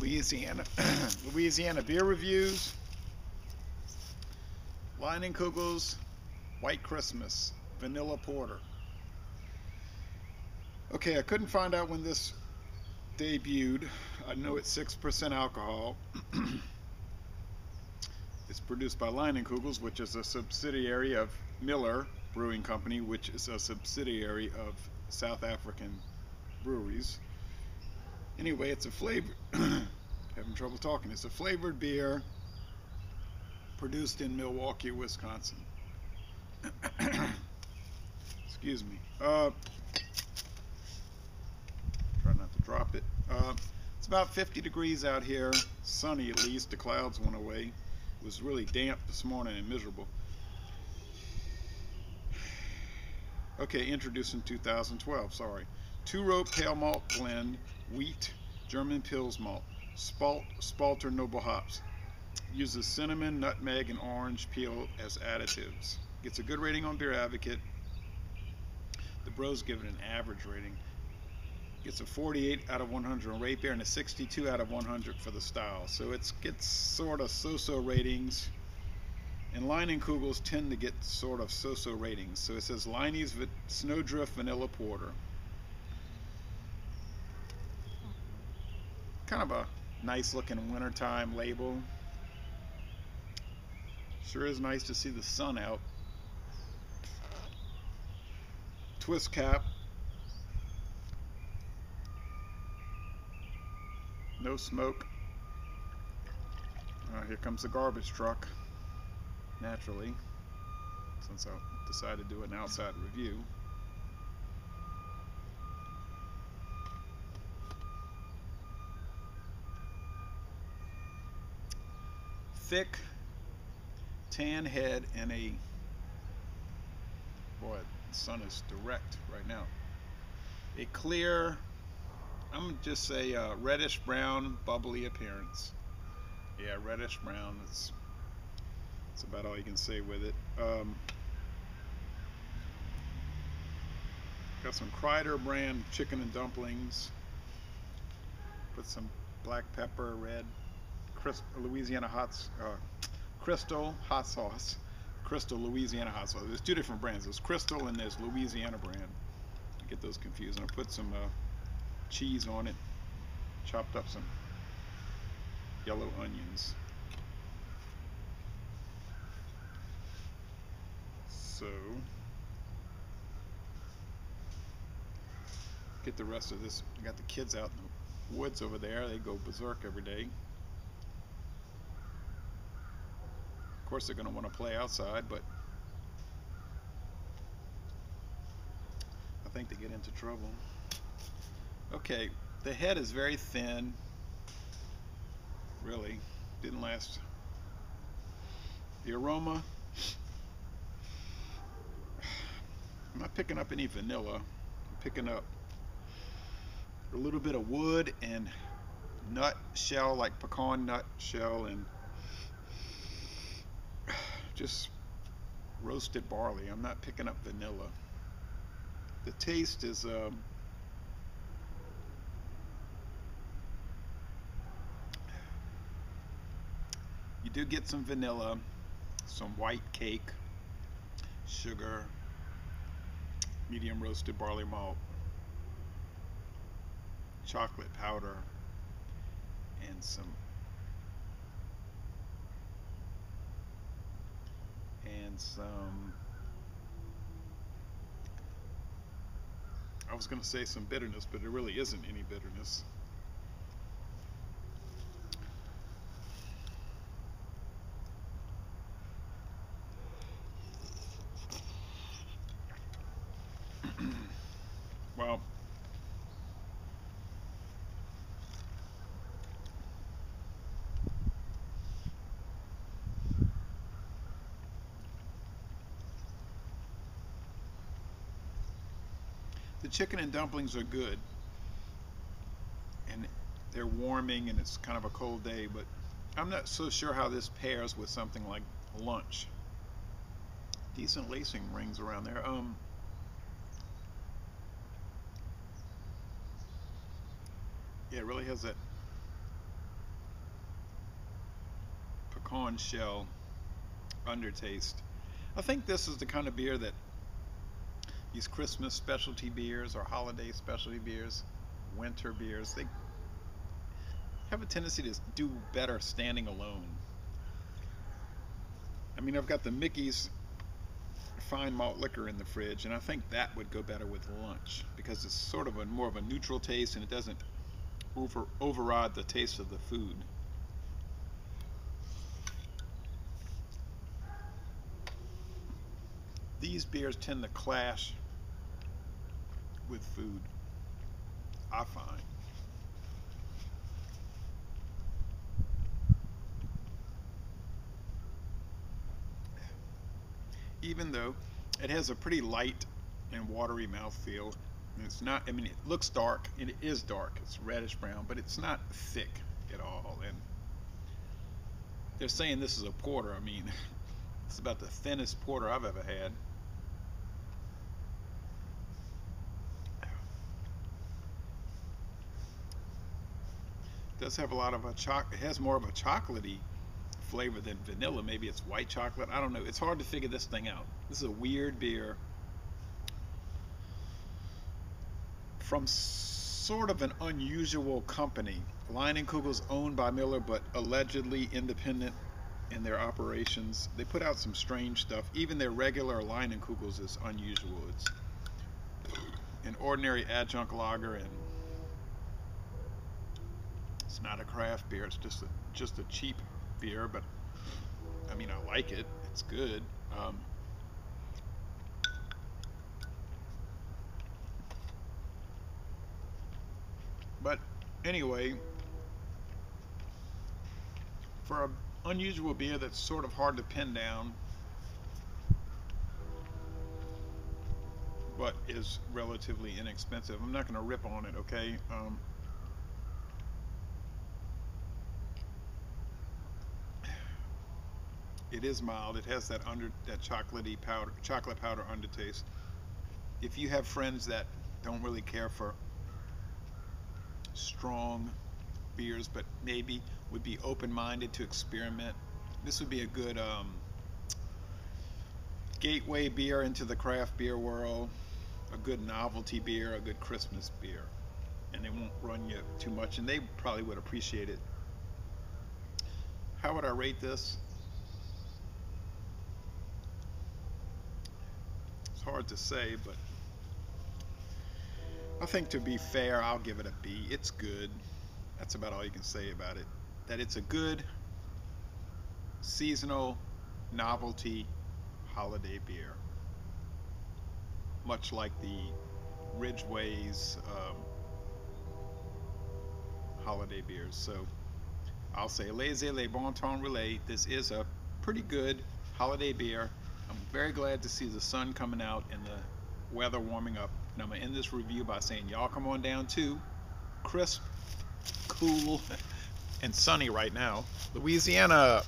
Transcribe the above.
Louisiana, Louisiana beer reviews. Leinenkugel's White Christmas Vanilla Porter. Okay, I couldn't find out when this debuted. I know it's 6% alcohol. It's produced by Leinenkugels, which is a subsidiary of Miller Brewing Company, which is a subsidiary of South African breweries. Anyway, it's a flavor. Having trouble talking. It's a flavored beer produced in Milwaukee, Wisconsin. Excuse me. Try not to drop it. It's about 50 degrees out here, sunny at least. The clouds went away. It was really damp this morning and miserable. Okay, introduced in 2012, sorry. 2-row pale malt blend, wheat, German Pils malt, Spalter noble hops. Uses cinnamon, nutmeg, and orange peel as additives. Gets a good rating on Beer Advocate. The Bros give it an average rating. Gets a 48 out of 100 on Rate Beer and a 62 out of 100 for the style. So it gets sort of so-so ratings. And Leinenkugels tend to get sort of so-so ratings. So it says Leine's Snowdrift Vanilla Porter. Kind of a nice looking wintertime label. Sure is nice to see the sun out. Twist cap. No smoke. Here comes the garbage truck. Naturally, since I decided to do an outside review. Thick tan head and a, boy, the sun is direct right now. A clear, I'm going to just say reddish brown bubbly appearance. Yeah, reddish brown. That's about all you can say with it. Got some Kreider brand chicken and dumplings. Put some black pepper, red, Louisiana Crystal hot sauce. Crystal Louisiana hot sauce. There's two different brands. There's Crystal and there's Louisiana brand. I get those confused. And I put some cheese on it. Chopped up some yellow onions. So get the rest of this. I got the kids out in the woods over there. They go berserk every day. Of course they're going to want to play outside, but I think they get into trouble. Okay, the head is very thin. Really, didn't last. The aroma, I'm not picking up any vanilla. I'm picking up a little bit of wood and nut shell, like pecan nut shell, and just roasted barley. I'm not picking up vanilla. The taste is you do get some vanilla, some white cake, sugar, medium roasted barley malt, chocolate powder, and some I was going to say some bitterness, but there really isn't any bitterness. Well, the chicken and dumplings are good, and they're warming, and it's kind of a cold day, but I'm not so sure how this pairs with something like lunch. Decent lacing rings around there. Yeah, it really has that pecan shell undertaste. I think this is the kind of beer that these Christmas specialty beers or holiday specialty beers, winter beers, they have a tendency to do better standing alone. I mean, I've got the Mickey's fine malt liquor in the fridge, and I think that would go better with lunch because it's sort of a more of a neutral taste and it doesn't override the taste of the food. These beers tend to clash with food, I find. Even though it has a pretty light and watery mouthfeel. It's not, I mean, it looks dark, and it is dark. It's reddish brown, but it's not thick at all. And they're saying this is a porter. I mean, it's about the thinnest porter I've ever had. It does have a lot of it has more of a chocolatey flavor than vanilla. Maybe it's white chocolate. I don't know. It's hard to figure this thing out. This is a weird beer from sort of an unusual company. Leinenkugel's owned by Miller, but allegedly independent in their operations. They put out some strange stuff. Even their regular Leinenkugels is unusual. It's an ordinary adjunct lager, and it's not a craft beer. It's just a cheap beer, but I mean, I like it. It's good. But anyway, for an unusual beer that's sort of hard to pin down, but is relatively inexpensive, I'm not going to rip on it, okay? It is mild. It has that chocolate powder undertaste. If you have friends that don't really care for strong beers, but maybe would be open-minded to experiment, this would be a good gateway beer into the craft beer world, a good novelty beer, a good Christmas beer, and it won't run you too much, and they probably would appreciate it. How would I rate this? It's hard to say, but I think to be fair, I'll give it a B. It's good. That's about all you can say about it. That it's a good seasonal novelty holiday beer, much like the Ridgeway's holiday beers. So I'll say laissez les bon temps relais. This is a pretty good holiday beer. I'm very glad to see the sun coming out and the weather warming up. And I'm going to end this review by saying y'all come on down to crisp, cool, and sunny right now, Louisiana.